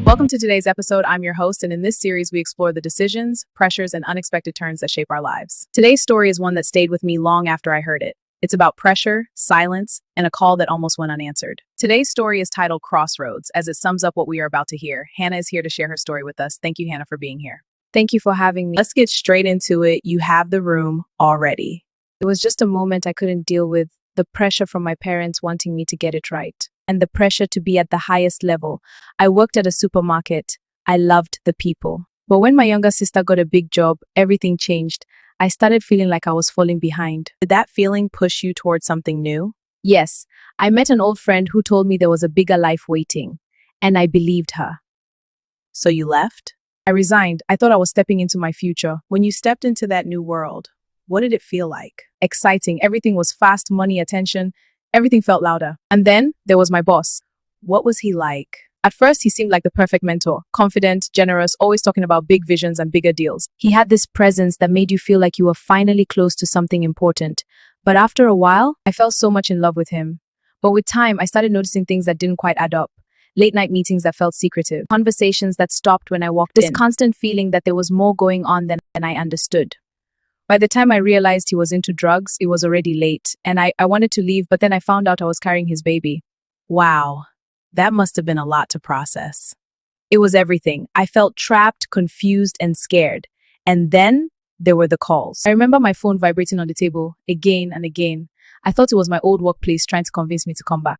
Welcome to today's episode. I'm your host, and in this series, we explore the decisions, pressures, and unexpected turns that shape our lives. Today's story is one that stayed with me long after I heard it. It's about pressure, silence, and a call that almost went unanswered. Today's story is titled Crossroads, as it sums up what we are about to hear. Hannah is here to share her story with us. Thank you, Hannah, for being here. Thank you for having me. Let's get straight into it. You have the room already. It was just a moment I couldn't deal with, the pressure from my parents wanting me to get it right, and the pressure to be at the highest level. I worked at a supermarket. I loved the people. But when my younger sister got a big job, everything changed. I started feeling like I was falling behind. Did that feeling push you towards something new? Yes, I met an old friend who told me there was a bigger life waiting, and I believed her. So you left? I resigned. I thought I was stepping into my future. When you stepped into that new world, what did it feel like? Exciting. Everything was fast, money, attention. Everything felt louder. And then there was my boss. What was he like? At first, he seemed like the perfect mentor, confident, generous, always talking about big visions and bigger deals. He had this presence that made you feel like you were finally close to something important. But after a while, I fell so much in love with him. But with time, I started noticing things that didn't quite add up. Late night meetings that felt secretive, conversations that stopped when I walked in, this constant feeling that there was more going on than I understood. By the time I realized he was into drugs, it was already late, and I wanted to leave, but then I found out I was carrying his baby. Wow, that must have been a lot to process. It was everything. I felt trapped, confused, and scared. And then there were the calls. I remember my phone vibrating on the table again and again. I thought it was my old workplace trying to convince me to come back.